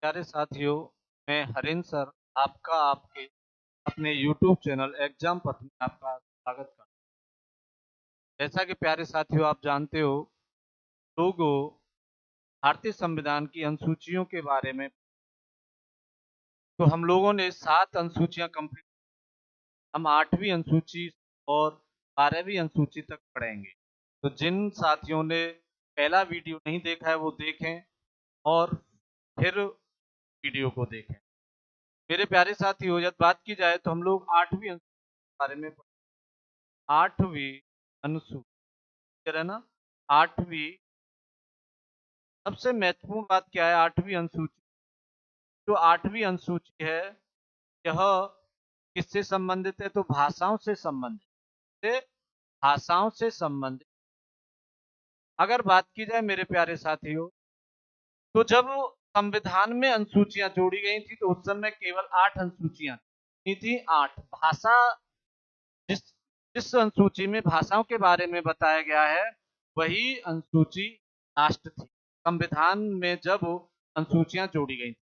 प्यारे साथियों, मैं हरिंद्र सर आपका आपके अपने YouTube चैनल एग्जाम पथ में आपका स्वागत करता हूँ। जैसा कि प्यारे साथियों आप जानते हो, लोगों भारतीय संविधान की अनुसूचियों के बारे में तो हम लोगों ने 7 अनुसूचियां कंप्लीट। हम 8वीं अनुसूची और 12वीं अनुसूची तक पढ़ेंगे। तो जिन साथियों ने पहला वीडियो नहीं देखा है वो देखें और फिर वीडियो को देखें। मेरे प्यारे साथियों, यदि बात की जाए तो हम लोग 8वीं अनुसूची के बारे में 8वीं अनुसूची, है ना? 8वीं सबसे महत्वपूर्ण बात क्या है 8वीं अनुसूची? जो 8वीं अनुसूची है, यह किससे संबंधित है? तो भाषाओं से संबंधित है। भाषाओं से संबंधित अगर बात की जाए मेरे प्यारे साथियों, तो जब संविधान में अनुसूचियां जोड़ी गई थी तो उस समय केवल 8 अनुसूचियां थी। 8 भाषा, जिस जिस अनुसूची में भाषाओं के बारे में बताया गया है, वही अनुसूची लास्ट थी संविधान में जब अनुसूचियां जोड़ी गई थी।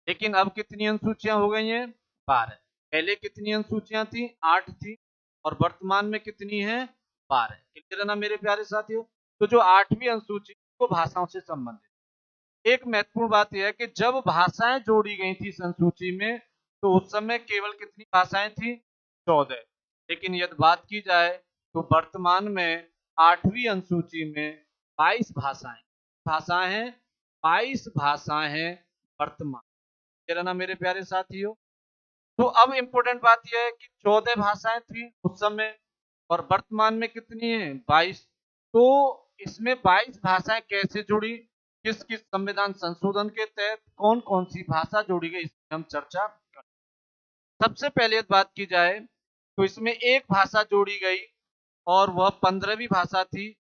लेकिन अब कितनी अनुसूचियां हो गई हैं? 12। पहले कितनी अनुसूचियां थी? 8 थी। और वर्तमान में कितनी है? 12। क्लियर है ना मेरे प्यारे साथियों? तो जो 8वीं अनुसूची को भाषाओं से संबंधित, एक महत्वपूर्ण बात यह है कि जब भाषाएं जोड़ी गई थी इस अनुसूची में, तो उस समय केवल कितनी भाषाएं थी? 14। लेकिन यदि बात की जाए तो वर्तमान में 8वीं अनुसूची में 22 भाषाएं हैं। 22 भाषाएं हैं वर्तमान। क्लियर ना मेरे प्यारे साथियों? तो अब इम्पोर्टेंट बात यह है कि 14 भाषाएं थी उस समय और वर्तमान में कितनी है? 22। तो इसमें 22 भाषाएं कैसे जुड़ी, किस किस संविधान संशोधन के तहत कौन कौन सी भाषा जोड़ी गई, इसमें हम चर्चा करें। सबसे पहले बात की जाए तो इसमें एक भाषा जोड़ी गई और वह 15वीं भाषा थी।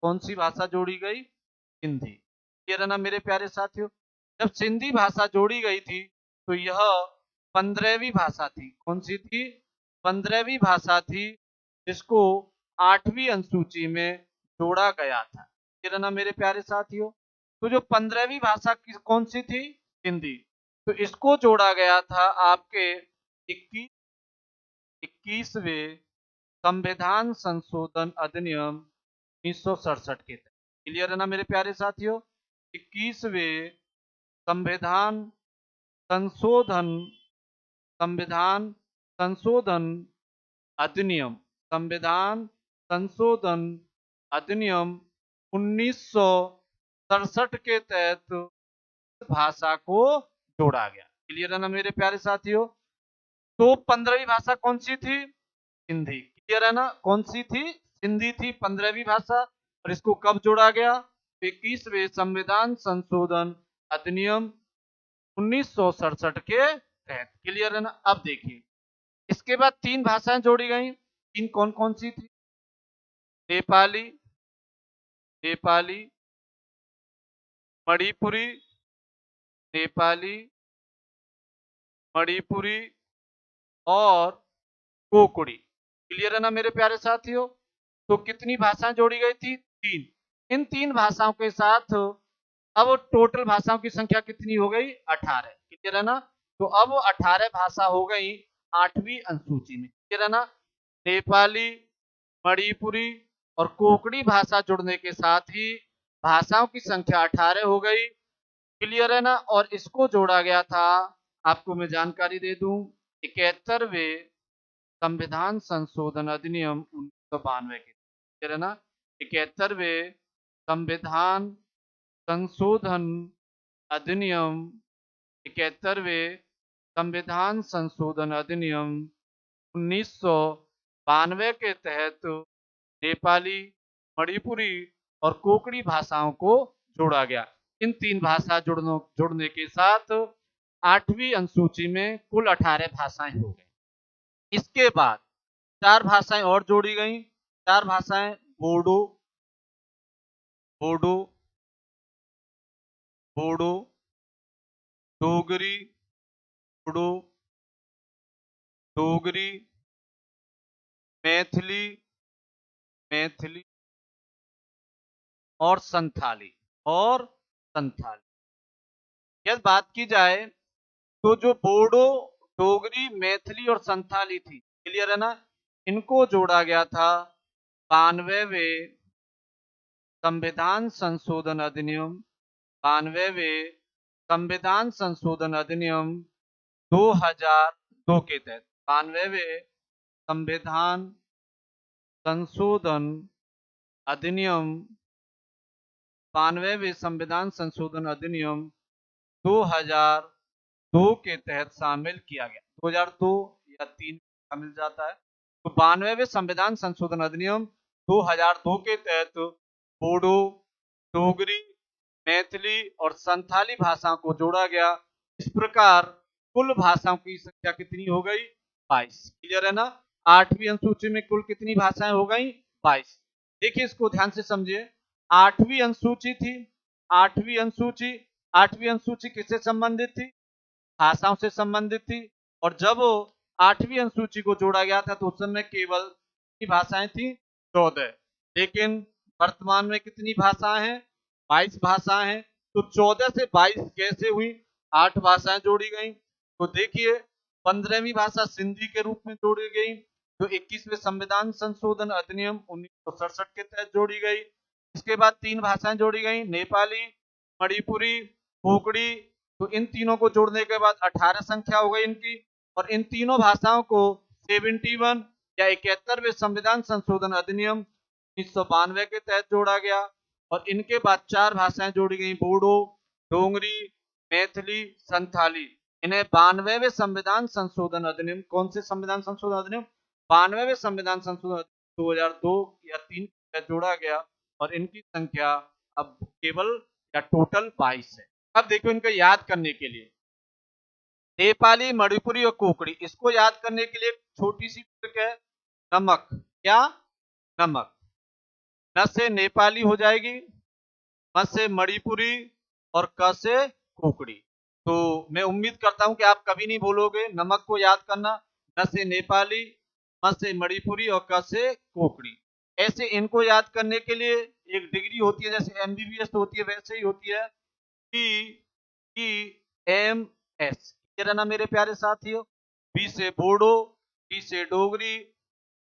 कौन सी भाषा जोड़ी गई? हिंदी। क्लियर है ना मेरे प्यारे साथियों? जब सिंधी भाषा जोड़ी गई थी तो यह 15वीं भाषा थी। कौन सी थी? 15वीं भाषा थी, जिसको 8वीं अनुसूची में जोड़ा गया था। क्लियर है ना मेरे प्यारे साथियों? तो जो 15वीं भाषा कौन सी थी? हिंदी। तो इसको जोड़ा गया था आपके 21वें संविधान संशोधन अधिनियम 1967 के तहत। क्लियर है ना मेरे प्यारे साथियों? 21वें संविधान संशोधन संविधान संशोधन अधिनियम संविधान संशोधन अधिनियम 1967 के तहत भाषा को जोड़ा गया। क्लियर है ना मेरे प्यारे साथियों? तो 15वीं भाषा कौन सी थी? हिंदी। क्लियर है ना? कौन सी थी? हिंदी थी 15वीं भाषा। और इसको कब जोड़ा गया? 21वें संविधान संशोधन अधिनियम 1967 के तहत। क्लियर है ना? अब देखिए, इसके बाद 3 भाषाएं जोड़ी गई। 3 कौन कौन सी थी? नेपाली, नेपाली, मणिपुरी, नेपाली, मणिपुरी और कोकड़ी। क्लियर है ना मेरे प्यारे साथियों? तो कितनी भाषाएं जोड़ी गई थी? 3। इन 3 भाषाओं के साथ अब टोटल भाषाओं की संख्या कितनी हो गई? 18। क्लियर है ना? तो अब 18 भाषा हो गई 8वीं अनुसूची में। क्लियर है ना? नेपाली, मणिपुरी और कोकड़ी भाषा जुड़ने के साथ ही भाषाओं की संख्या 18 हो गई। क्लियर है ना? और इसको जोड़ा गया था, आपको मैं जानकारी दे दूं, 71वें संविधान संशोधन अधिनियम 1992 के। क्लियर है ना? 71वें संविधान संशोधन अधिनियम 71वें संविधान संशोधन अधिनियम 1992 के तहत नेपाली, मणिपुरी और कोकड़ी भाषाओं को जोड़ा गया। इन 3 भाषा जुड़ने के साथ 8वीं अनुसूची में कुल 18 भाषाएं हो गई। इसके बाद 4 भाषाएं और जोड़ी गई। 4 भाषाएं बोडो, बोडो, बोडो, डोगरी, बोडो, डोगरी, मैथिली, मैथिली और संथाली। यदि बात की जाए तो जो बोडो, डोगरी, मैथिली और संथाली थी, क्लियर है ना, इनको जोड़ा गया था 92वें संविधान संशोधन अधिनियम, 92वें संविधान संशोधन अधिनियम 2002 के तहत। 92वें संविधान संशोधन अधिनियम, 92वें संविधान संशोधन अधिनियम 2002 के तहत शामिल किया गया। 2002 या 3 मिल जाता है। तो 92वें संविधान संशोधन अधिनियम 2002 के तहत बोडो, डोगरी, मैथिली और संथाली भाषाओं को जोड़ा गया। इस प्रकार कुल भाषाओं की संख्या कितनी हो गई? 22। क्लियर है ना? 8वीं अनुसूची में कुल कितनी भाषाएं हो गई? 22। देखिए इसको ध्यान से समझिए। 8वीं अनुसूची थी, 8वीं अनुसूची, 8वीं अनुसूची किससे संबंधित थी? भाषाओं से संबंधित थी। और जब 8वीं अनुसूची को जोड़ा गया था तो उस समय केवल कितनी भाषाएं थी? 14। लेकिन वर्तमान में कितनी भाषाएं हैं? 22 भाषाएं हैं। तो 14 से 22 कैसे हुई? 8 भाषाएं जोड़ी गई। तो देखिए 15वीं भाषा सिंधी के रूप में जोड़ी गई, जो 21वें संविधान संशोधन अधिनियम 1967 के तहत जोड़ी गई। इसके बाद 3 भाषाएं जोड़ी गई, नेपाली, मणिपुरी, कोंकणी। तो इन तीनों को जोड़ने के बाद 18 संख्या हो गई इनकी। और इन तीनों भाषाओं को 71 या 71वें संविधान संशोधन अधिनियम 1992 के तहत जोड़ा गया। और इनके बाद 4 भाषाएं जोड़ी गई, बोडो, डोगरी, मैथिली, संथाली। इन्हें 92वें संविधान संशोधन अधिनियम, कौन से संविधान संशोधन अधिनियम? 92वें संविधान संशोधन 2002 या 3 के तहत जोड़ा गया। और इनकी संख्या अब केवल या टोटल 22 है। अब देखो इनको याद करने के लिए नेपाली, मणिपुरी और कोंकणी, इसको याद करने के लिए छोटी सी ट्रिक है, नमक। क्या? नमक। न से नेपाली हो जाएगी, म से मणिपुरी और क से कोंकणी। तो मैं उम्मीद करता हूं कि आप कभी नहीं भूलोगे नमक को याद करना। न से नेपाली, म से मणिपुरी और क से कोंकणी। ऐसे इनको याद करने के लिए एक डिग्री होती है, जैसे एमबीबीएस तो होती है वैसे ही होती है PEMS। क्लियर है ना मेरे प्यारे साथियों? बी से बोडो, टी से डोगरी,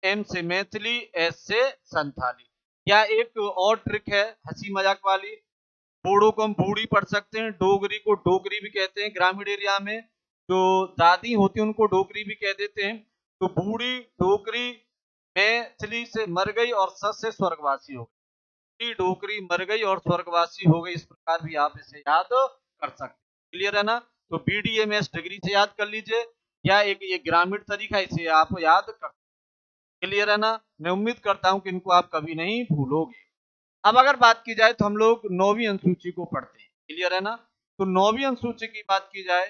एम से मैथिली, एस से संथाली। या एक और ट्रिक है हंसी मजाक वाली, बोडो को हम बूढ़ी पढ़ सकते हैं, डोगरी को डोगरी भी कहते हैं, ग्रामीण एरिया में जो दादी होती है उनको डोगरी भी कह देते हैं। तो बूढ़ी, डोगरी, मैथिली से मर गई और सस से स्वर्गवासी हो गई, डोगरी मर गई और स्वर्गवासी हो गई। इस प्रकार भी आप इसे याद कर सकते हैं। क्लियर है ना? तो BDMS डिग्री से याद कर लीजिए, या एक ये ग्रामीण तरीका, इसे आप याद कर। क्लियर है ना? मैं उम्मीद करता हूं कि इनको आप कभी नहीं भूलोगे। अब अगर बात की जाए तो हम लोग 9वीं अनुसूची को पढ़ते हैं। क्लियर है ना? तो 9वीं अनुसूची की बात की जाए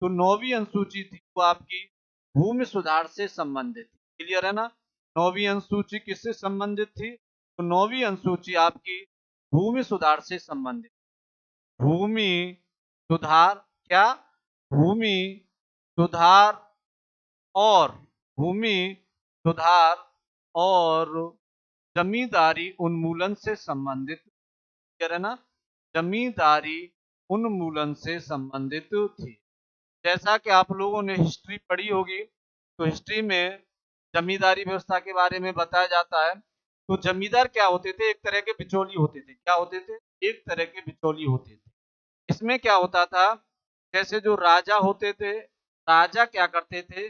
तो 9वीं अनुसूची थी वो आपकी भूमि सुधार से संबंधित। क्लियर है ना? 9वीं अनुसूची किससे संबंधित थी? तो 9वीं अनुसूची आपकी भूमि सुधार से संबंधित। भूमि सुधार, क्या? भूमि सुधार और भूमि सुधार और जमींदारी उन्मूलन से संबंधित। क्लियर है ना? जमींदारी उन्मूलन से संबंधित थी। जैसा कि आप लोगों ने हिस्ट्री पढ़ी होगी, तो हिस्ट्री में जमींदारी व्यवस्था के बारे में बताया जाता है। तो जमींदार क्या होते थे? एक तरह के बिचौली होते थे। क्या होते थे? एक तरह के बिचौली होते थे। इसमें क्या होता था, जैसे जो राजा होते थे, राजा क्या करते थे,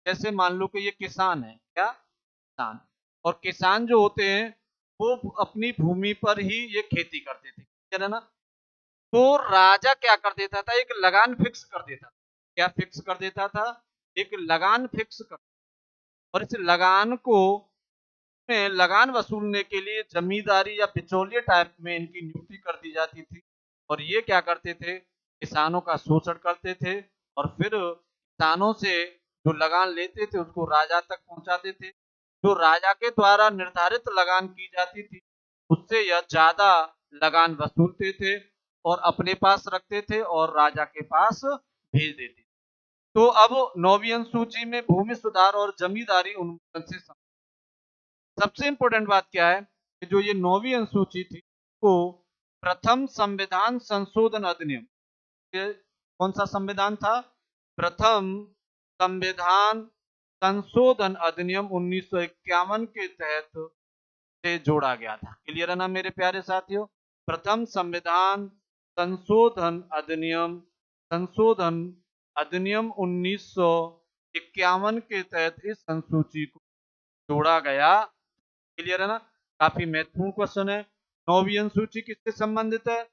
जैसे मान लो कि ये किसान है, क्या? किसान। और किसान जो होते हैं वो अपनी भूमि पर ही ये खेती करते थे। ठीक है ना? तो राजा क्या कर देता था, एक लगान फिक्स कर देता था। क्या फिक्स कर देता था? एक लगान फिक्स कर। और इस लगान को में लगान वसूलने के लिए जमींदारी या बिचौलिए टाइप में इनकी नियुक्ति कर दी जाती थी। और ये क्या करते थे, किसानों का शोषण करते थे और फिर किसानों से जो लगान लेते थे उसको राजा तक पहुंचाते थे। जो राजा के द्वारा निर्धारित लगान की जाती थी उससे यह ज्यादा लगान वसूलते थे और अपने पास रखते थे और राजा के पास भेज देते थे। तो अब 9वीं अनुसूची में भूमि सुधार और जमींदारी उन्मूलन से सबसे इंपॉर्टेंट बात क्या है कि जो ये 9वीं अनुसूची थी को प्रथम संविधान संशोधन अधिनियम कौन सा संविधान था? प्रथम संविधान संशोधन अधिनियम 1951 के तहत से जोड़ा गया था। क्लियर है ना मेरे प्यारे साथियों? प्रथम संविधान संशोधन अधिनियम 1951 के तहत इस अनुसूची को जोड़ा गया। क्लियर है ना? काफी महत्वपूर्ण क्वेश्चन है। 9वीं अनुसूची किससे संबंधित है?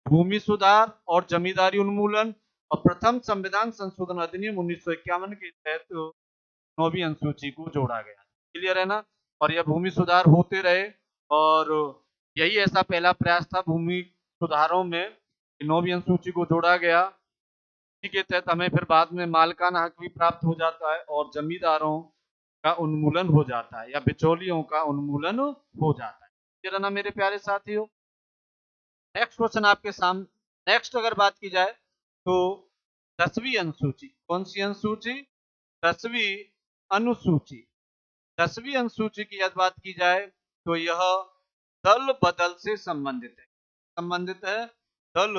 भूमि सुधार और जमींदारी उन्मूलन और प्रथम संविधान संशोधन अधिनियम 1951 के तहत 9वीं अनुसूची को जोड़ा गया। क्लियर है ना? और यह भूमि सुधार होते रहे और यही ऐसा पहला प्रयास था भूमि सुधारों में, 9वीं अनुसूची को जोड़ा गया। इसी के तहत हमें फिर बाद में मालिकाना हक भी प्राप्त हो जाता है और जमींदारों का उन्मूलन हो जाता है या बिचौलियों का उन्मूलन हो जाता है। क्लियर है ना मेरे प्यारे साथियों? नेक्स्ट क्वेश्चन आपके सामने। नेक्स्ट अगर बात की जाए तो 10वीं अनुसूची, कौन सी अनुसूची? 10वीं अनुसूची। 10वीं अनुसूची की यदि बात की जाए तो यह दल बदल से संबंधित है। संबंधित है दल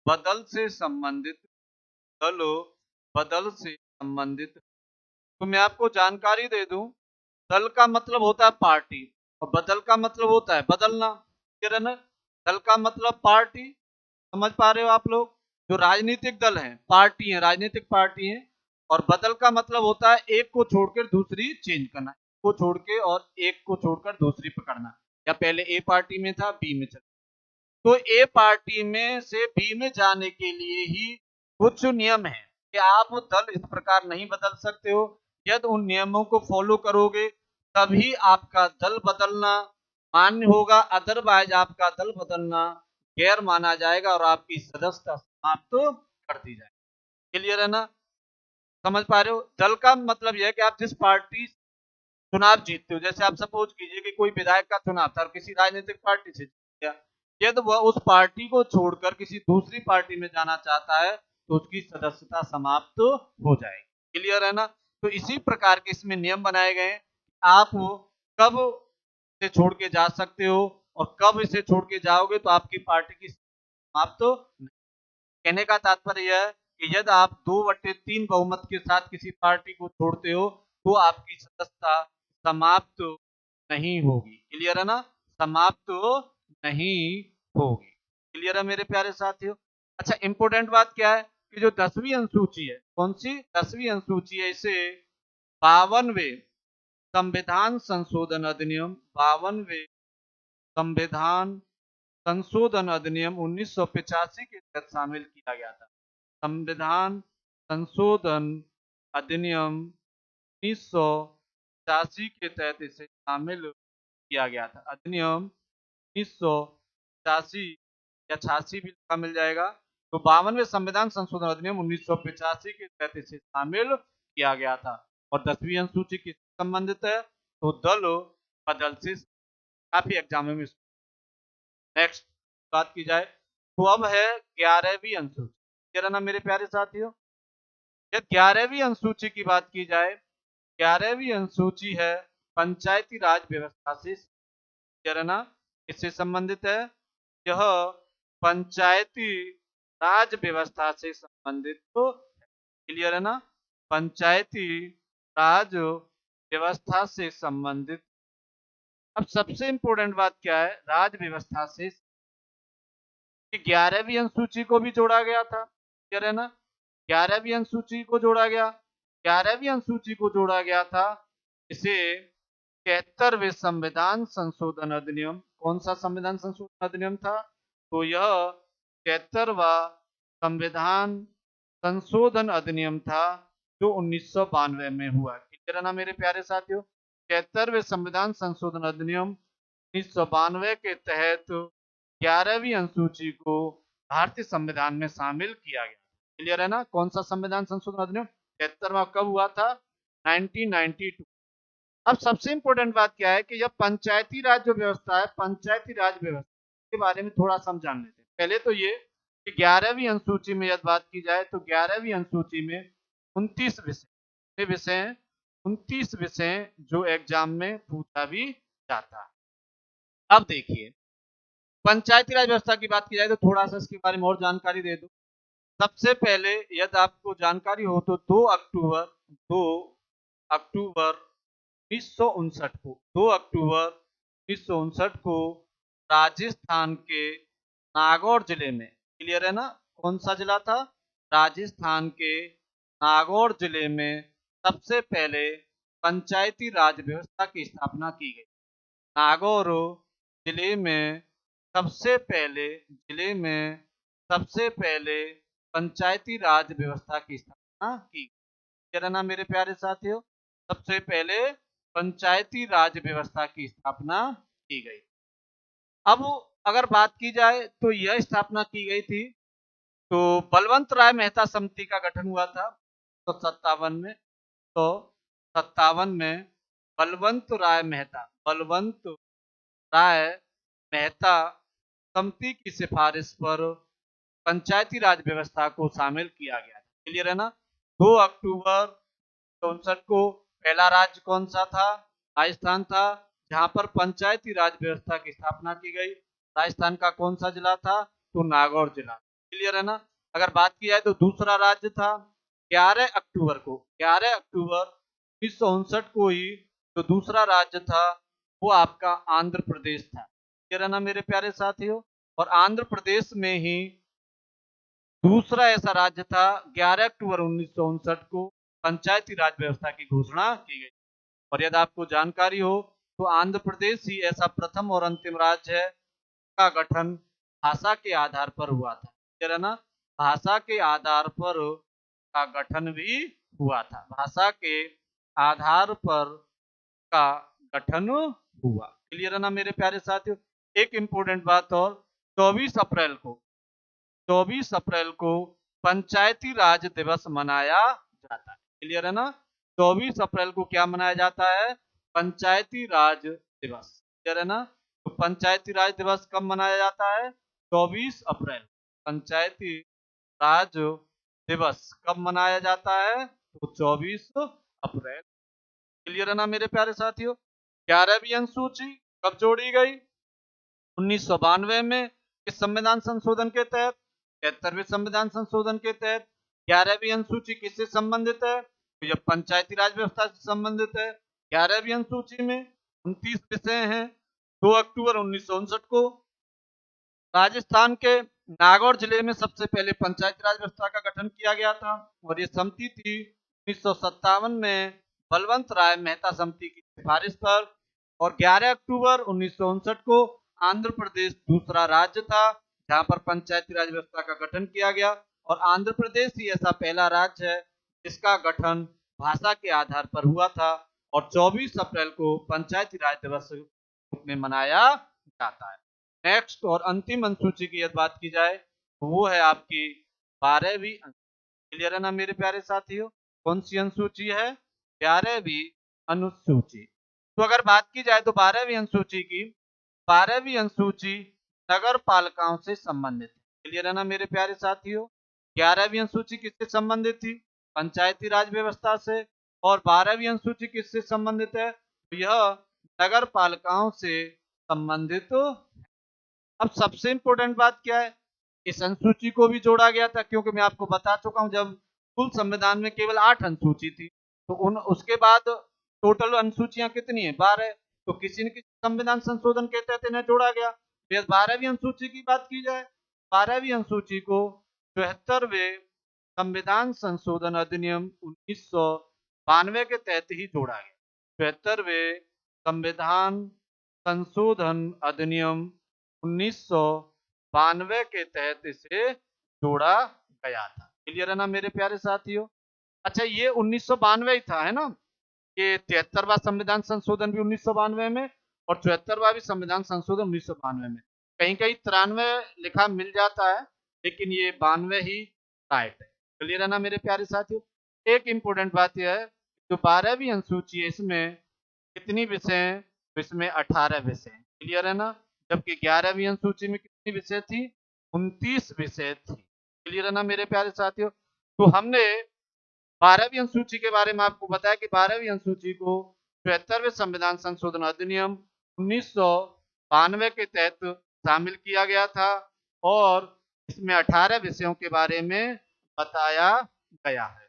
बदल से संबंधित, दल बदल से संबंधित। तो मैं आपको जानकारी दे दूं, दल का मतलब होता है पार्टी और बदल का मतलब होता है बदलना। दल का मतलब पार्टी, समझ पा रहे हो आप लोग? जो राजनीतिक दल हैं, पार्टी है, राजनीतिक पार्टी है। और बदल का मतलब होता है एक को छोड़कर दूसरी चेंज करना, एक को छोड़ के और एक को छोड़कर दूसरी पकड़ना। या पहले ए पार्टी में था, बी में चला, तो ए पार्टी में से बी में जाने के लिए ही कुछ नियम है कि आप दल इस प्रकार नहीं बदल सकते हो। यदि उन नियमों को फॉलो करोगे तभी आपका दल बदलना मान्य होगा, अदरवाइज आपका दल बदलना गैर माना जाएगा और आपकी सदस्यता समाप्त कर दी जाएगी। क्लियर है ना? समझ पा रहे हो? दल का मतलब यह है कि आप जिस पार्टी चुनाव जीतते हो, जैसे आप सपोज कीजिए कि कोई विधायक का चुनाव था और किसी राजनीतिक पार्टी से जीत गया, यदि वह उस पार्टी को छोड़कर किसी दूसरी पार्टी में जाना चाहता है तो उसकी सदस्यता समाप्त हो जाएगी। क्लियर है ना? तो इसी प्रकार के इसमें नियम बनाए गए हैं, आप कब इसे छोड़ के जा सकते हो और कब इसे छोड़ के जाओगे तो आपकी पार्टी की समाप्त। कहने का तात्पर्य यह है कि यदि आप 2/3 बहुमत के साथ किसी पार्टी को छोड़ते हो तो आपकी सदस्यता समाप्त नहीं होगी। क्लियर है ना? समाप्त नहीं होगी। क्लियर है मेरे प्यारे साथियों? अच्छा, इंपोर्टेंट बात क्या है कि जो 10वीं अनुसूची है, कौन सी 10वीं अनुसूची है, इसे 52वें संविधान संशोधन अधिनियम, 52वें संविधान संशोधन अधिनियम 1985 के तहत शामिल किया गया था। संविधान संशोधन अधिनियम 1985 के तहत इसे शामिल किया गया था। अधिनियम 1985 या 86 भी लिखा मिल जाएगा। तो 52वें संविधान संशोधन अधिनियम 1985 के तहत इसे शामिल किया गया था। और 10वीं अनुसूची किससे संबंधित है? तो दल बदल से। काफी एग्जाम में नेक्स्ट बात की जाए तो अब है 11वीं अनुसूची। तेरा नाम मेरे प्यारे साथियों, यह 11वीं अनुसूची की बात की जाए, 11वीं अनुसूची है पंचायती राज व्यवस्था से। ना इससे संबंधित है, यह पंचायती राज व्यवस्था से संबंधित तो क्लियर है ना? पंचायती राज व्यवस्था से संबंधित। अब सबसे इंपॉर्टेंट बात क्या है, राज व्यवस्था से 11वीं अनुसूची को भी जोड़ा गया था। क्लियर है ना? 11वीं अनुसूची को जोड़ा गया, 11वीं अनुसूची को जोड़ा गया था। इसे 73वें संविधान संशोधन अधिनियम, कौन सा संविधान संशोधन अधिनियम था? तो यह 73वां संविधान संशोधन अधिनियम था जो 1992 में हुआ। क्लियर है ना मेरे प्यारे साथियों? 73वें संविधान संशोधन अधिनियम 1992 के तहत 11वीं अनुसूची को भारतीय संविधान में शामिल किया गया। क्लियर है ना? कौन सा संविधान संशोधन अधिनियम? 73वां कब हुआ था? 1992। अब सबसे इंपॉर्टेंट बात क्या है कि जब पंचायती राज जो व्यवस्था है, पंचायती राज व्यवस्था के बारे में थोड़ा सा हम जान लेते हैं। पहले तो ये कि 11वीं अनुसूची में यदि बात की जाए तो 11वीं अनुसूची में 29 विषय 29 विषय जो एग्जाम में पूछा भी जाता है। अब देखिए, पंचायती राज व्यवस्था की बात की जाए तो थोड़ा सा इसके बारे में और जानकारी दे दूं। सबसे पहले यदि आपको जानकारी हो तो 2 अक्टूबर 1959 को 2 अक्टूबर 1959 को राजस्थान के नागौर जिले में, क्लियर है ना, कौन सा जिला था, राजस्थान के नागौर जिले में सबसे पहले पंचायती राज व्यवस्था की स्थापना की गई। नागौर जिले में सबसे पहले पंचायती राज व्यवस्था की स्थापना की गई। क्या ना मेरे प्यारे साथियों, सबसे पहले पंचायती राज व्यवस्था की स्थापना की गई। अब अगर बात की जाए तो यह स्थापना की गई थी तो बलवंत राय मेहता समिति का गठन हुआ था तो 57 में, तो 57 में बलवंत राय मेहता समिति की सिफारिश पर पंचायती राज व्यवस्था को शामिल किया गया। क्लियर है ना। 2 अक्टूबर 1959 को पहला राज्य कौन सा था, राजस्थान था, जहां पर पंचायती राज व्यवस्था की स्थापना की गई। राजस्थान का कौन सा जिला था, तो नागौर जिला। क्लियर है ना। अगर बात की जाए तो दूसरा राज्य था 11 अक्टूबर 1959 को ही जो दूसरा राज्य था वो आपका आंध्र प्रदेश था। क्लियर है ना मेरे प्यारे साथियों। और आंध्र प्रदेश में ही दूसरा ऐसा राज्य था 11 अक्टूबर 1959 को पंचायती राज व्यवस्था की घोषणा की गई। और यदि आपको जानकारी हो तो आंध्र प्रदेश ही ऐसा प्रथम और अंतिम राज्य है का गठन भाषा के आधार पर हुआ था। क्लियर है ना। भाषा के आधार पर का गठन भी हुआ था, भाषा के आधार पर का गठन हुआ। क्लियर है ना मेरे प्यारे साथियों। एक इंपॉर्टेंट बात और, 24 अप्रैल को पंचायती राज दिवस मनाया जाता है। क्लियर है ना। 24 अप्रैल को क्या मनाया जाता है, पंचायती राज दिवस। क्लियर है ना। तो पंचायती राज दिवस कब मनाया जाता है, 24 अप्रैल। पंचायती राज दिवस कब मनाया जाता है, तो 24 अप्रैल। क्लियर है ना मेरे प्यारे साथियों। 11वीं अनुसूची कब जोड़ी गई, 1992 में इस संविधान संशोधन के तहत। 73वें संविधान संशोधन के तहत 11वीं अनुसूची किससे संबंधित है, तो यह पंचायती राज व्यवस्था से संबंधित है। 11वीं अनुसूची में 29 विषय हैं। 2 अक्टूबर 1959 को राजस्थान के नागौर जिले में सबसे पहले पंचायती राज व्यवस्था का गठन किया गया था और ये समिति थी 1957 में बलवंत राय मेहता समिति की सिफारिश पर। और 11 अक्टूबर 1959 को आंध्र प्रदेश दूसरा राज्य था जहां पर पंचायती राज व्यवस्था का गठन किया गया। और आंध्र प्रदेश ही ऐसा पहला राज्य है जिसका गठन भाषा के आधार पर हुआ था और 24 अप्रैल को पंचायती राज दिवस में मनाया जाता है। नेक्स्ट और अंतिम अनुसूची की यदि बात की जाए तो वो है आपकी 12वीं। क्लियर है ना मेरे प्यारे साथियों। कौन सी अनुसूची है, 11वीं अनुसूची। तो अगर बात की जाए तो 12वीं अनुसूची नगर पालिकाओं से संबंधित है। क्लियर है ना मेरे प्यारे साथियों। 11वीं अनुसूची किससे संबंधित थी, पंचायती राज व्यवस्था से। और 12वीं अनुसूची किससे संबंधित है, तो यह नगर पालिकाओं से संबंधित। अब सबसे इंपॉर्टेंट बात क्या है, इस अनुसूची को भी जोड़ा गया था क्योंकि मैं आपको बता चुका हूं जब कुल संविधान में केवल 8 अनुसूची थी तो उसके बाद टोटल अनुसूचियां कितनी है, 12। तो किसी न किसी संविधान संशोधन के तहत इन्हें जोड़ा गया। फिर 12वीं अनुसूची की बात की जाए, 12वीं अनुसूची को 74वें संविधान संशोधन अधिनियम 1992 के तहत ही जोड़ा गया। 74वें संविधान संशोधन अधिनियम 1992 के तहत इसे जोड़ा गया था। क्लियर है ना मेरे प्यारे साथियों। अच्छा ये 1992 ही था, है ना। ये 73वां संविधान संशोधन भी 1992 में और 74वां भी संविधान संशोधन 1992 में। कहीं कहीं 93 लिखा मिल जाता है लेकिन ये 92 ही राइट है। क्लियर है ना मेरे प्यारे साथियों। एक इंपॉर्टेंट बात यह है जो 12वीं अनुसूची है इसमें कितनी विषय हैं, तो इसमें 18 विषय हैं। क्लियर है ना। जबकि 11वीं अनुसूची में कितनी विषय थी, 29 विषय थी। क्लियर है ना मेरे प्यारे साथियों। तो हमने 12वीं अनुसूची के बारे में आपको बताया कि 12वीं अनुसूची को 74वें संविधान संशोधन अधिनियम 1992 के तहत शामिल किया गया था और इसमें 18 विषयों के बारे में बताया गया है।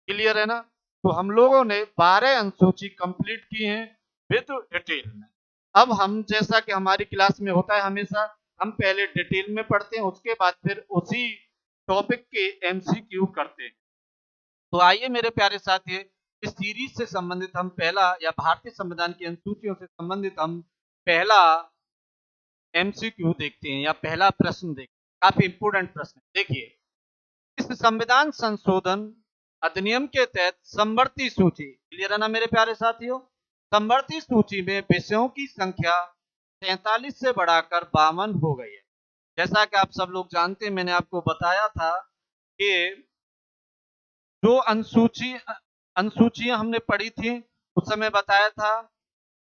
क्लियर है ना? तो हम लोगों ने 12 अनुसूची कंप्लीट की हैं विद डिटेल में। अब हम, जैसा कि हमारी क्लास में होता है हमेशा, हम पहले डिटेल में पढ़ते हैं, उसके बाद फिर उसी टॉपिक के एमसीक्यू करते हैं। तो आइए मेरे प्यारे साथी, इस सीरीज से संबंधित हम पहला, या भारतीय संविधान की अनुसूचियों से संबंधित हम पहला एमसीक्यू देखते हैं, या पहला प्रश्न देखते हैं। काफी इंपोर्टेंट प्रश्न है। देखिए, इस संविधान संशोधन अधिनियम के तहत समवर्ती सूची, क्लियर है ना मेरे प्यारे साथियों, समवर्ती सूची में विषयों की संख्या 47 से बढ़ाकर 52 हो गई है। जैसा कि आप सब लोग जानते हैं, मैंने आपको बताया था कि जो अनुसूचियां हमने पढ़ी थी, उस समय बताया था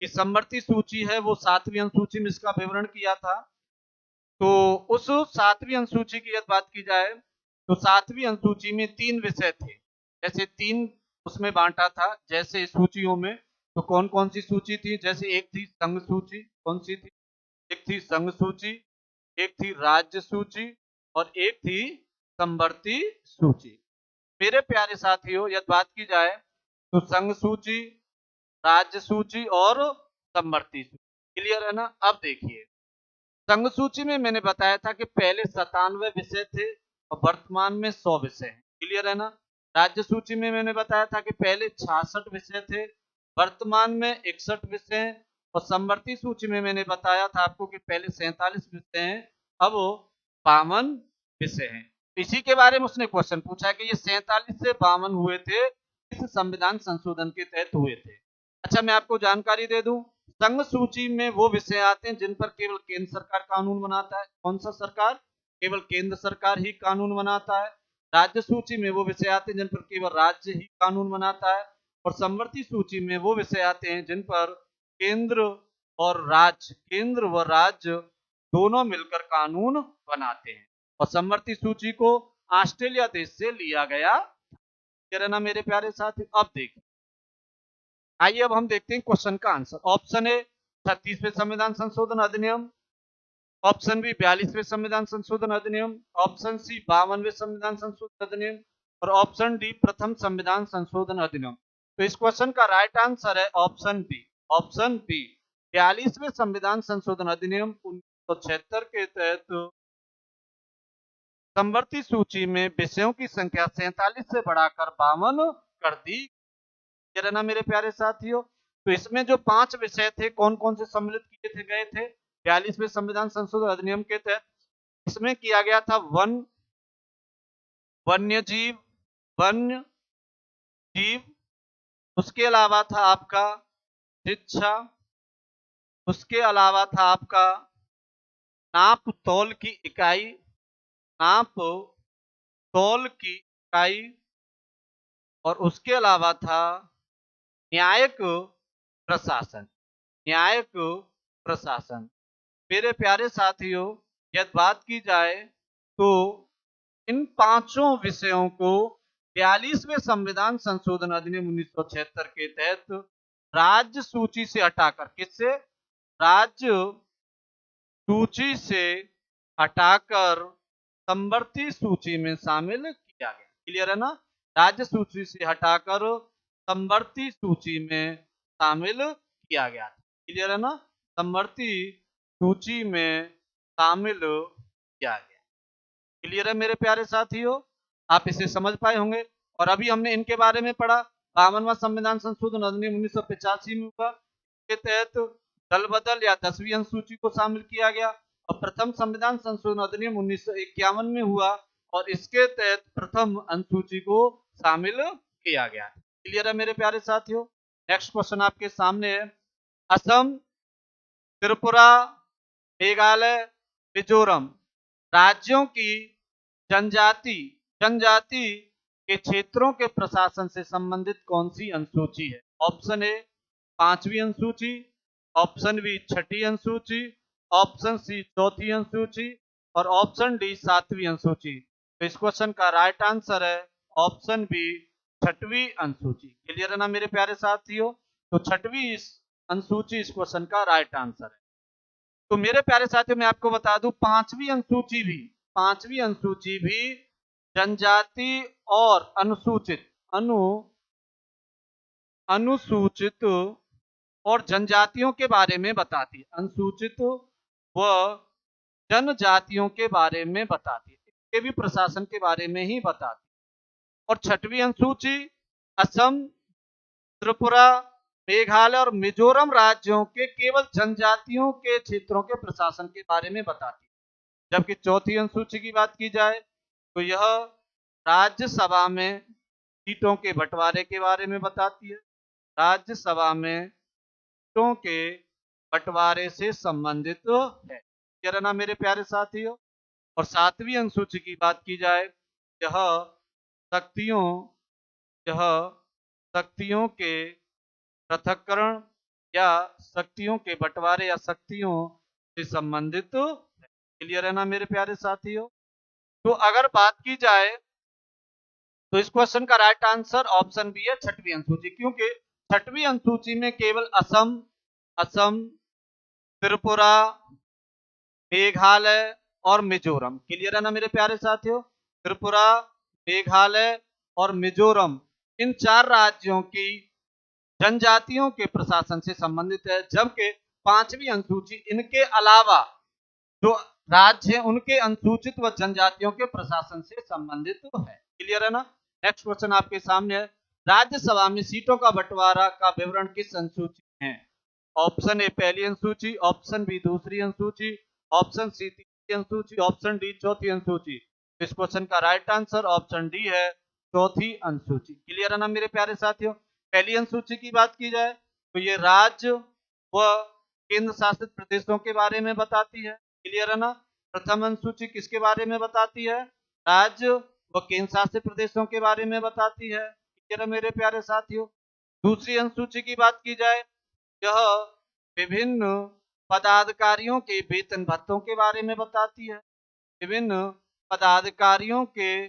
कि समवर्ती सूची है वो 7वीं अनुसूची में इसका विवरण किया था। तो उस 7वीं अनुसूची की यदि बात की जाए, तो 7वीं अनुसूची में 3 विषय थे। जैसे 3 उसमें बांटा था, जैसे सूचियों में, तो कौन कौन सी सूची थी? जैसे एक थी संघ सूची, कौन सी थी? एक थी संघ सूची, एक थी राज्य सूची, और एक थी समवर्ती सूची। मेरे प्यारे साथियों, यदि बात की जाए तो संघ सूची, राज्य सूची और समवर्ती सूची। क्लियर है ना? अब देखिए, संघ सूची में मैंने बताया था कि पहले 97 विषय थे और वर्तमान में 100 विषय हैं। क्लियर है ना? राज्य सूची में मैंने बताया था कि पहले 66 विषय थे, वर्तमान में 61 विषय हैं। और समवर्ती सूची में मैंने बताया था आपको कि पहले 47 विषय हैं, अब 52 विषय हैं। इसी के बारे में उसने क्वेश्चन पूछा कि ये 47 से 52 हुए थे, इस संविधान संशोधन के तहत हुए थे। अच्छा, मैं आपको जानकारी दे दूं, संघ सूची में वो विषय आते हैं जिन पर केवल केंद्र सरकार कानून बनाता है। कौन सा सरकार? केवल केंद्र सरकार ही कानून बनाता है। राज्य सूची में वो विषय आते हैं जिन पर केवल राज्य ही कानून बनाता है। और समवर्ती सूची में वो विषय आते हैं जिन पर केंद्र केंद्र व राज्य दोनों मिलकर कानून बनाते हैं। और समवर्ती सूची को ऑस्ट्रेलिया देश से लिया गया। ना मेरे प्यारे साथी, अब देखिए, आइए अब हम देखते हैं क्वेश्चन का आंसर। ऑप्शन ए 36वें संविधान संशोधन अधिनियम, ऑप्शन बी 42वें संविधान संशोधन अधिनियम, ऑप्शन सी 52वें संविधान संशोधन अधिनियम, और ऑप्शन डी प्रथम संविधान संशोधन अधिनियम। तो इस क्वेश्चन का राइट आंसर है ऑप्शन बी। ऑप्शन बी, 42वें संविधान संशोधन अधिनियम 1976 के तहत समवर्ती सूची में विषयों की संख्या 47 से बढ़ाकर 52 कर दी। ना मेरे प्यारे साथियों, तो इसमें जो 5 विषय थे, कौन कौन से सम्मिलित किए थे गए थे 42वें संविधान संशोधन अधिनियम के तहत? इसमें किया गया था वन्य जीव, उसके अलावा था आपका शिक्षा, उसके अलावा था आपका नाप तौल की इकाई, नाप तौल की इकाई, और उसके अलावा था न्यायिक प्रशासन, न्यायिक प्रशासन। मेरे प्यारे साथियों, यदि बात की जाए तो इन पांचों विषयों को 42वें संविधान संशोधन अधिनियम 1976 के तहत राज्य सूची से हटाकर, किससे? राज्य सूची से हटाकर समवर्ती सूची में शामिल किया गया। क्लियर है ना? राज्य सूची से हटाकर समवर्ती सूची में शामिल किया गया। क्लियर है ना? समवर्ती सूची में शामिल किया गया। क्लियर है मेरे प्यारे साथियों? आप इसे समझ पाए होंगे। और अभी हमने इनके बारे में पढ़ा। 52वां संविधान संशोधन अधिनियम 1985 में हुआ, के तहत दल बदल या 10वीं अनुसूची को शामिल किया गया। और प्रथम संविधान संशोधन अधिनियम 1951 में हुआ, और इसके तहत प्रथम अनुसूची को शामिल किया गया। क्लियर है मेरे प्यारे साथियों? नेक्स्ट क्वेश्चन आपके सामने है। असम, त्रिपुरा, मेघालय, मिजोरम राज्यों की जनजाति के क्षेत्रों के प्रशासन से संबंधित कौन सी अनुसूची है? ऑप्शन ए 5वीं अनुसूची, ऑप्शन बी 6ठी अनुसूची, ऑप्शन सी 4थी अनुसूची, और ऑप्शन डी 7वीं अनुसूची। तो इस क्वेश्चन का राइट आंसर है ऑप्शन बी 6वीं अनुसूची। क्लियर है ना मेरे प्यारे साथियों? तो 6वीं अनुसूची इस क्वेश्चन का राइट आंसर है। तो मेरे प्यारे साथियों, मैं आपको बता दूं, 5वीं अनुसूची भी जनजाति और अनुसूचित और जनजातियों के बारे में बताती है। अनुसूचित व जनजातियों के बारे में बताती है, इसके भी प्रशासन के बारे में ही बताती है। और छठवीं अनुसूची असम, त्रिपुरा, मेघालय और मिजोरम राज्यों के केवल जनजातियों के क्षेत्रों के प्रशासन के बारे में बताती है। जबकि चौथी अनुसूची की बात की जाए तो यह राज्यसभा में सीटों के बंटवारे के बारे में बताती है। राज्यसभा में सीटों के बंटवारे से संबंधित है। क्या रहना मेरे प्यारे साथियों। और सातवीं अनुसूची की बात की जाए, यह शक्तियों यह शक्तियों के पृथक्करण या शक्तियों के बंटवारे या शक्तियों से संबंधित है। क्लियर है ना मेरे प्यारे साथियों। तो अगर बात की जाए तो इस क्वेश्चन का राइट आंसर ऑप्शन बी है, छठवीं अनुसूची, क्योंकि छठवीं अनुसूची में केवल असम, त्रिपुरा, मेघालय और मिजोरम। क्लियर है ना मेरे प्यारे साथियों। त्रिपुरा, मेघालय और मिजोरम, इन 4 राज्यों की जनजातियों के प्रशासन से संबंधित है। जबकि पांचवी अनुसूची इनके अलावा जो राज्य है उनके अनुसूचित व जनजातियों के प्रशासन से संबंधित है। क्लियर है ना। नेक्स्ट क्वेश्चन आपके सामने है, राज्यसभा में सीटों का बंटवारा का विवरण किस अनुसूची में है। ऑप्शन ए पहली अनुसूची, ऑप्शन बी दूसरी अनुसूची, ऑप्शन सी तीसरी अनुसूची, ऑप्शन डी चौथी अनुसूची। इस क्वेश्चन का राइट आंसर ऑप्शन डी है, चौथी अनुसूची। क्लियर है ना मेरे प्यारे साथियों। पहली अनुसूची की बात की जाए तो ये राज्य व केंद्र शासित प्रदेशों के बारे में बताती है। क्लियर है ना। प्रथम अनुसूची किसके बारे में बताती है, राज्य व केंद्र शासित प्रदेशों के बारे में बताती है। क्लियर है मेरे प्यारे साथियों। दूसरी अनुसूची की बात की जाए, यह विभिन्न पदाधिकारियों के वेतन भत्तों के बारे में बताती है। विभिन्न पदाधिकारियों के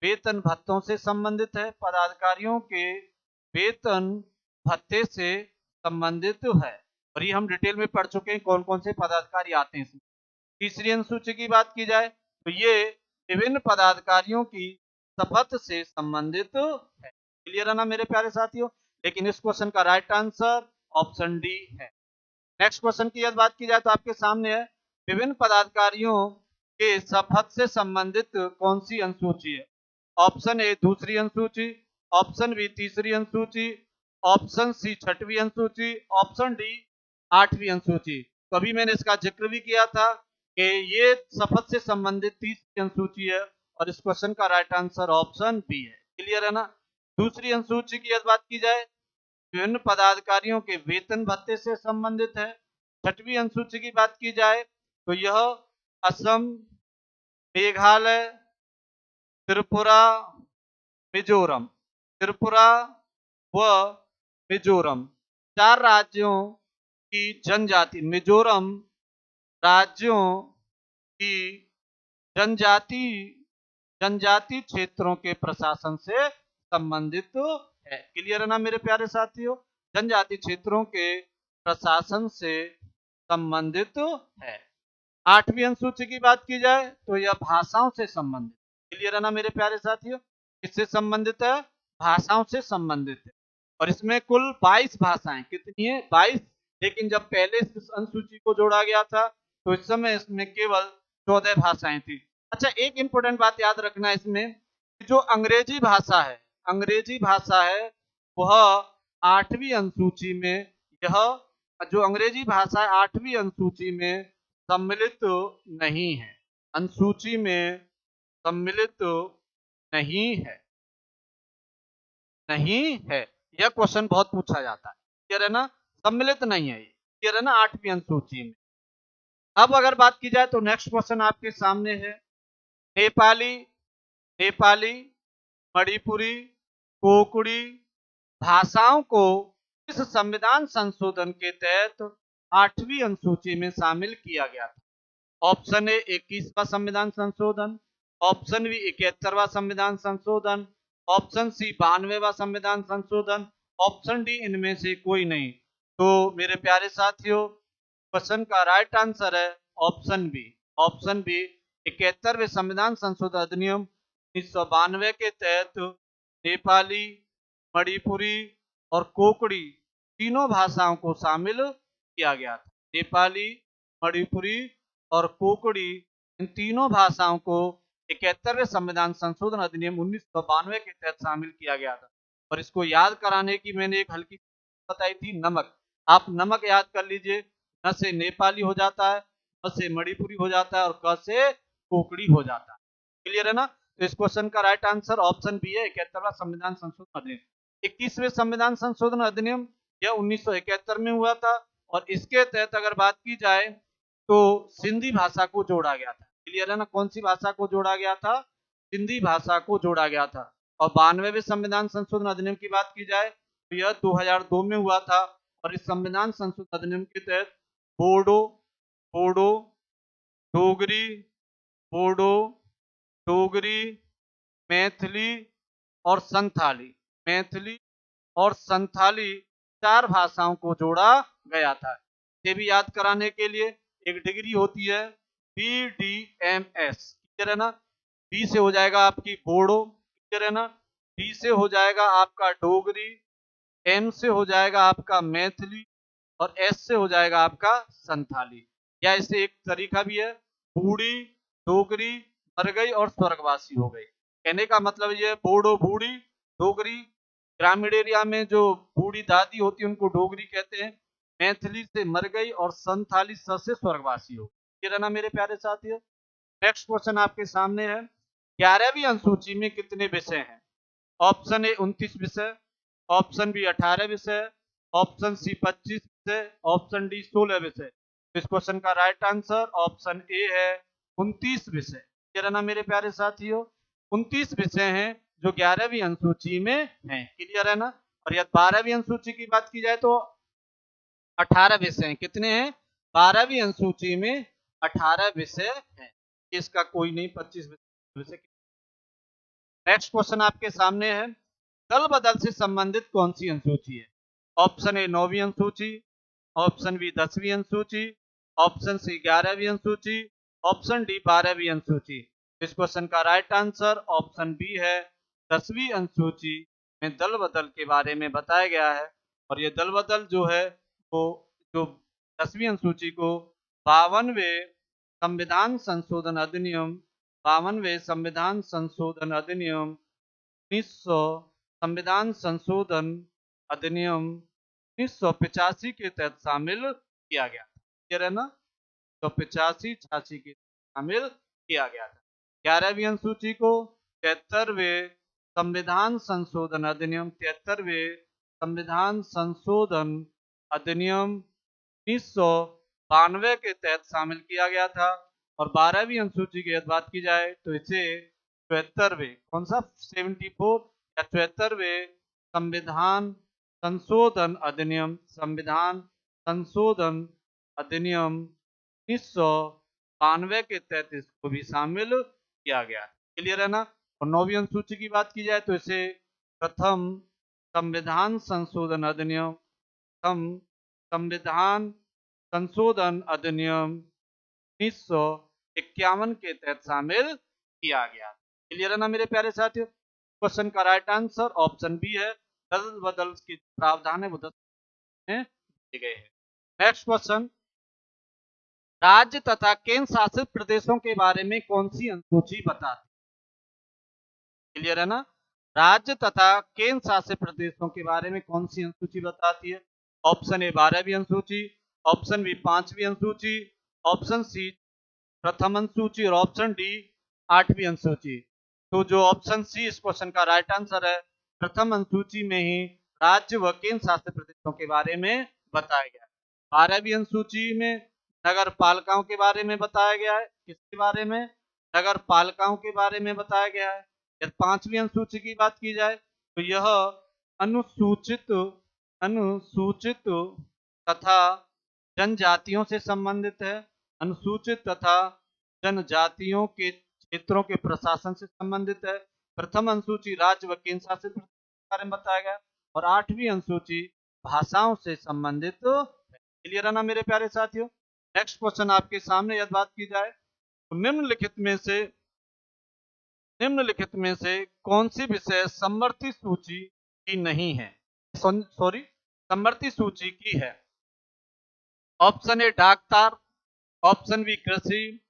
वेतन भत्तों से संबंधित है। पदाधिकारियों के वेतन भत्ते से संबंधित है और ये हम डिटेल में पढ़ चुके हैं कौन कौन से पदाधिकारी आते हैं इसमें। तीसरी अनुसूची की बात की जाए तो ये विभिन्न पदाधिकारियों की शपथ से संबंधित है। क्लियर है ना मेरे प्यारे साथियों। लेकिन इस क्वेश्चन का राइट आंसर ऑप्शन डी है। नेक्स्ट क्वेश्चन की यदि बात की जाए तो आपके सामने है, विभिन्न पदाधिकारियों के शपथ से संबंधित कौन सी अनुसूची है। ऑप्शन ए दूसरी अनुसूची, ऑप्शन बी तीसरी अनुसूची, ऑप्शन सी छठवीं अनुसूची, ऑप्शन डी आठवीं अनुसूची। तो अभी मैंने इसका जिक्र भी किया था कि ये शपथ से संबंधित तीसरी अनुसूची है और इस क्वेश्चन का राइट आंसर ऑप्शन बी है। क्लियर है ना। दूसरी अनुसूची की यदि बात की जाए, विभिन्न पदाधिकारियों के वेतन भत्ते से संबंधित है। छठवीं अनुसूची की बात की जाए तो यह असम, मेघालय, त्रिपुरा, मिजोरम, त्रिपुरा व मिजोरम 4 राज्यों की जनजाति, मिजोरम राज्यों की जनजाति जनजाति क्षेत्रों के प्रशासन से संबंधित है। क्लियर है ना मेरे प्यारे साथियों। जनजाति क्षेत्रों के प्रशासन से संबंधित है। आठवीं अनुसूची की बात की जाए तो यह भाषाओं से संबंधित। क्लियर है ना मेरे प्यारे साथियों। किससे संबंधित है, भाषाओं से संबंधित है। और इसमें कुल 22 भाषाएं, कितनी है 22। लेकिन जब पहले इस अनुसूची को जोड़ा गया था तो इस समय इसमें केवल 14 भाषाएं थी। अच्छा, एक इंपॉर्टेंट बात याद रखना इसमें, जो अंग्रेजी भाषा है वह 8वीं अनुसूची में, यह जो अंग्रेजी भाषा है 8वीं अनुसूची में सम्मिलित नहीं है। अनुसूची में सम्मिलित नहीं है, नहीं है। यह क्वेश्चन बहुत पूछा जाता है। क्लियर है ना, सम्मिलित नहीं है। क्लियर है ना, 8वीं अनुसूची में। अब अगर बात की जाए तो नेक्स्ट क्वेश्चन आपके सामने है, नेपाली, मणिपुरी, कोंकणी भाषाओं को इस संविधान संशोधन के तहत 8वीं अनुसूची में शामिल किया गया था। ऑप्शन ए 21वां संविधान संशोधन, ऑप्शन बी 71वां संविधान संशोधन, ऑप्शन सी 92वां संविधान संशोधन, ऑप्शन डी इनमें से कोई नहीं। तो मेरे प्यारे साथियों, क्वेश्चन का राइट आंसर है ऑप्शन बी। ऑप्शन बी 71वें संविधान संशोधन अधिनियम 1992 के तहत नेपाली, मणिपुरी और कोंकणी तीनों भाषाओं को शामिल किया गया था। नेपाली, मणिपुरी और कोंकणी इन तीनों भाषाओं को 71वें संविधान संशोधन अधिनियम 1992 के तहत शामिल किया गया था। और इसको याद कराने की मैंने एक हल्की बताई थी, नमक। आप नमक याद कर लीजिए। न से नेपाली हो जाता है, न से मणिपुरी हो जाता है और क से कोंकणी हो जाता है। क्लियर है ना? तो इस क्वेश्चन का राइट आंसर ऑप्शन बी है, 71वां संविधान संशोधन अधिनियम। 21वें संविधान संशोधन अधिनियम यह 1971 में हुआ था और इसके तहत अगर बात की जाए तो सिंधी भाषा को जोड़ा गया था। क्लियर है ना? कौन सी भाषा को जोड़ा गया था? सिंधी भाषा को जोड़ा गया था। और 92वें संविधान संशोधन अधिनियम की बात की जाए तो यह 2002 में हुआ था और इस संविधान संशोधन अधिनियम के तहत बोडो, बोडो, डोगरी, बोडो, डोगरी, मैथिली और संथाली, मैथिली और संथाली 4 भाषाओं को जोड़ा गया था। इसे भी याद कराने के लिए एक डिग्री होती है BDMS। क्लियर है ना? बी से हो जाएगा आपकी बोडो, क्लियर है ना? डी से हो जाएगा आपका डोगरी, एम से हो जाएगा आपका मैथिली और एस से हो जाएगा आपका संथाली। या इसे एक तरीका भी है, बूढ़ी, डोगरी, मर गई और स्वर्गवासी हो गई। कहने का मतलब ये बोडो बूढ़ी, डोगरी ग्रामीण एरिया में जो बूढ़ी दादी होती है उनको डोगरी कहते हैं, मैथिली से मर गई और संथाली स से स्वर्गवासी हो गई। ये रहना मेरे प्यारे साथियों। नेक्स्ट क्वेश्चन आपके सामने है, 11वीं अनुसूची में कितने विषय हैं? ऑप्शन ए 29 विषय, ऑप्शन बी 18 विषय, ऑप्शन सी 25 विषय, ऑप्शन डी 16 विषय। इस क्वेश्चन का राइट आंसर ऑप्शन ए है 29 विषय। ये रहना मेरे प्यारे साथियों, 29 विषय हैं जो 11वीं अनुसूची में हैं। क्लियर है ना? और यदि 12वीं अनुसूची की बात की जाए तो 18 विषय हैं। कितने हैं? 12वीं अनुसूची में 18 विषय हैं। इसका कोई नहीं, 25 विषय। नेक्स्ट क्वेश्चन आपके सामने है, दल बदल से संबंधित कौन सी अनुसूची है? ऑप्शन ए 9वीं अनुसूची, ऑप्शन बी 10वीं अनुसूची, ऑप्शन सी 11वीं अनुसूची, ऑप्शन डी 12वीं अनुसूची। इस क्वेश्चन का राइट आंसर ऑप्शन बी है 10वीं अनुसूची में दल बदल के बारे में बताया गया है। और ये दल बदल जो है वो जो 10वीं अनुसूची को 52वें संविधान संशोधन अधिनियम 52वें संविधान संशोधन अधिनियम 1900 संविधान संशोधन अधिनियम 1985 के तहत शामिल किया गया था। क्लियर है ना? तो 85-86 के शामिल किया गया था। 11वीं अनुसूची को 73वें संविधान संशोधन अधिनियम 73वें संविधान संशोधन अधिनियम 1992 के तहत शामिल किया गया था। और 12वीं अनुसूची की बात की जाए तो इसे 74वें, कौन सा 74 या 74वें संविधान संशोधन अधिनियम, संविधान संशोधन अधिनियम 1992 के तहत इसको भी शामिल किया गया। क्लियर है ना? और 9वीं अनुसूची की बात की जाए तो इसे प्रथम संविधान संशोधन अधिनियम, प्रथम संविधान संशोधन अधिनियम 1951 के तहत शामिल किया गया। क्लियर है ना मेरे प्यारे साथियों? क्वेश्चन का राइट आंसर ऑप्शन बी है, दल बदल के प्रावधान है वो 10 में दिए गए हैं। नेक्स्ट क्वेश्चन, राज्य तथा केंद्र शासित प्रदेशों के बारे में कौन सी अनुसूची बताती? क्लियर है ना? राज्य तथा केंद्र शासित प्रदेशों के बारे में कौन सी अनुसूची बताती है? ऑप्शन ए 12वीं अनुसूची, ऑप्शन बी 5वीं अनुसूची, ऑप्शन सी प्रथम अनुसूची और ऑप्शन डी 8वीं अनुसूची। तो जो ऑप्शन सी इस क्वेश्चन का राइट आंसर है, प्रथम अनुसूची में ही राज्य व केंद्र शासित प्रदेशों के बारे में बताया गया है। 12वीं अनुसूची में नगर पालिकाओं के बारे में बताया गया है। किसके बारे में? नगर पालिकाओं के बारे में बताया गया है। यदि 5वीं अनुसूची की बात की जाए तो यह अनुसूचित अनुसूचित तथा जनजातियों से संबंधित है। अनुसूचित तथा जनजातियों के क्षेत्रों के प्रशासन से संबंधित है। प्रथम अनुसूची राज्य व केंद्र शासित प्रदेश के बारे में बताया गया और 8वीं अनुसूची भाषाओं से संबंधित है। क्लियर है ना मेरे प्यारे साथियों? नेक्स्ट क्वेश्चन आपके सामने यदि बात की जाए तो निम्नलिखित में से निम्नलिखित में से कौन सी विषय समवर्ती सूची की नहीं है? सॉरी, समवर्ती सूची की है। ऑप्शन ए डाकतार, ऑप्शन बी कृषि,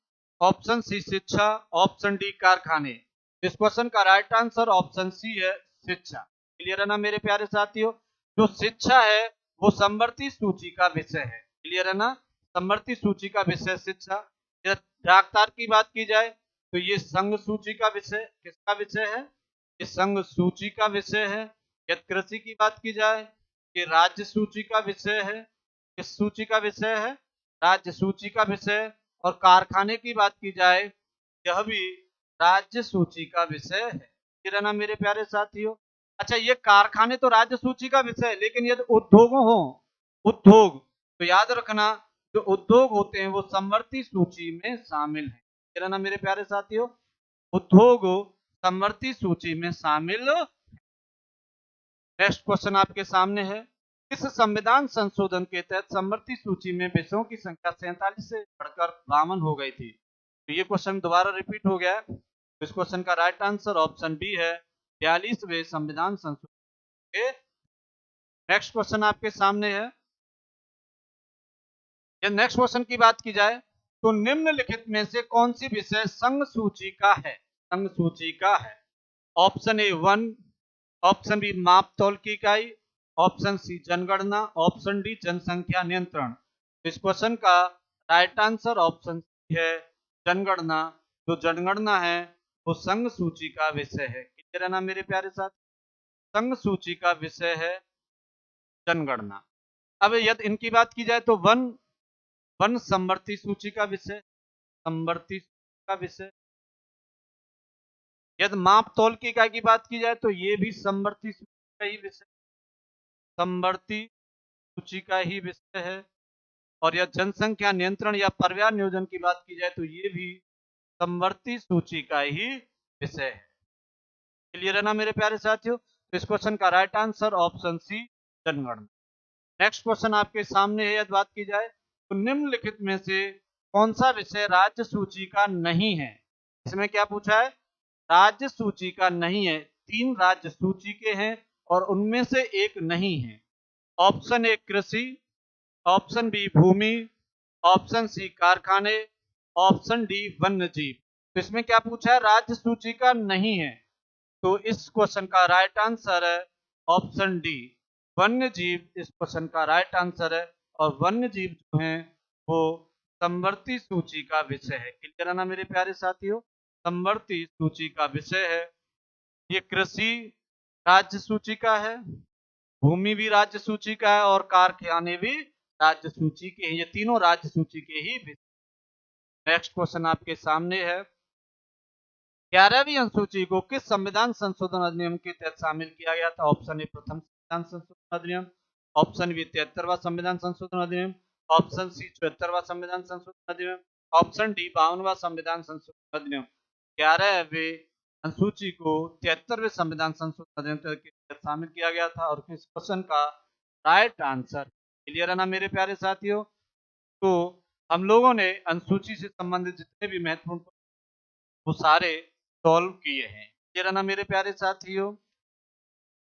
ऑप्शन सी शिक्षा, ऑप्शन डी कारखाने। इस क्वेश्चन का राइट आंसर ऑप्शन सी है, शिक्षा। क्लियर है ना मेरे प्यारे साथियों? जो शिक्षा है वो समवर्ती सूची का विषय है। क्लियर है ना? समवर्ती सूची का विषय शिक्षा। डाकतार की बात की जाए तो ये संघ सूची का विषय, किसका विषय है? ये संघ सूची का विषय है। यदि कृषि की बात की जाए, ये राज्य सूची का विषय है। किस सूची का विषय है? राज्य सूची का विषय। और कारखाने की बात की जाए, यह भी राज्य सूची का विषय है। ठीक ना मेरे प्यारे साथियों? अच्छा, ये कारखाने तो राज्य सूची का विषय है, लेकिन यदि उद्योग हो, उद्योग, तो याद रखना जो उद्योग होते हैं वो समवर्ती सूची में शामिल है। ठीक ना मेरे प्यारे साथियों? उद्योग समवर्ती सूची में शामिल। नेक्स्ट क्वेश्चन आपके सामने है, इस संविधान संशोधन के तहत समवर्ती सूची में विषयों की संख्या 47 से बढ़कर 52 हो गई थी। तो ये क्वेश्चन दोबारा रिपीट हो गया है। तो इस क्वेश्चन का राइट आंसर ऑप्शन बी है, 42वें संविधान संशोधन के। नेक्स्ट क्वेश्चन आपके सामने है, या नेक्स्ट क्वेश्चन की बात की जाए तो निम्नलिखित में से कौन सी विषय संघ सूची का है? संघ सूची का है। Option A one, option B माप तौल की इकाई, ऑप्शन सी जनगणना, ऑप्शन डी जनसंख्या नियंत्रण। इस क्वेश्चन का राइट आंसर ऑप्शन सी है, जनगणना। जो जनगणना है वो संघ सूची का विषय है। क्लियर है ना मेरे प्यारे साथ? संघ सूची का विषय है जनगणना। अब यदि इनकी बात की जाए तो वन, वन समवर्ती सूची का विषय, समवर्ती का विषय। यदि माप तौल की इकाई की बात की जाए तो ये भी समवर्ती सूची का ही विषय, समवर्ती सूची का ही विषय है। और यह जनसंख्या नियंत्रण या पर्यावरण नियोजन की बात की जाए तो ये भी समवर्ती सूची का ही विषय है। क्लियर है ना मेरे प्यारे साथियों? तो इस क्वेश्चन का राइट आंसर ऑप्शन सी, जनगणना। नेक्स्ट क्वेश्चन आपके सामने है, यदि बात की जाए तो निम्नलिखित में से कौन सा विषय राज्य सूची का नहीं है? इसमें क्या पूछा है? राज्य सूची का नहीं है। 3 राज्य सूची के हैं और उनमें से एक नहीं है। ऑप्शन ए कृषि, ऑप्शन बी भूमि, ऑप्शन सी कारखाने, ऑप्शन डी वन्य जीव। तो इसमें क्या पूछा है? राज्य सूची का नहीं है। तो इस क्वेश्चन का राइट आंसर है ऑप्शन डी, वन्य जीव। इस क्वेश्चन का राइट आंसर है। और वन्य जीव जो हैं वो समवर्ती सूची का विषय है। क्लियर है ना मेरे प्यारे साथियों? समवर्ती सूची का विषय है। ये कृषि राज्य सूची का है, भूमि भी राज्य सूची का है और कारखाने भी राज्य सूची के हैं। ये तीनों राज्य सूची के ही विषय। नेक्स्ट क्वेश्चन आपके सामने है, 11वीं अनुसूची को किस संविधान संशोधन अधिनियम के तहत शामिल किया गया था? ऑप्शन ए प्रथम संविधान संशोधन अधिनियम, ऑप्शन बी 73वां संविधान संशोधन अधिनियम, ऑप्शन सी 74वां संविधान संशोधन अधिनियम, ऑप्शन डी 52वां संविधान संशोधन अधिनियम। 11वीं अनुसूची को 73वें संविधान संशोधन अधिनियम के तहत शामिल किया गया था और इस क्वेश्चन का राइट आंसर। क्लियर है ना मेरे प्यारे साथियों? तो हम लोगों ने अनुसूची से संबंधित जितने भी महत्वपूर्ण वो सारे सॉल्व किए हैं। क्लियर ना मेरे प्यारे साथियों?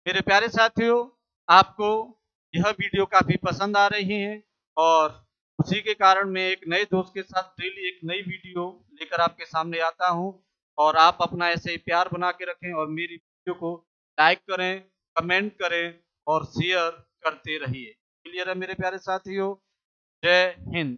मेरे प्यारे साथियों, आपको यह वीडियो काफी पसंद आ रही है और उसी के कारण मैं एक नए दोस्त के साथ डेली एक नई वीडियो लेकर आपके सामने आता हूं। और आप अपना ऐसे ही प्यार बना के रखें और मेरी वीडियो को लाइक करें, कमेंट करें और शेयर करते रहिए। क्लियर है मेरे प्यारे साथियों? जय हिंद।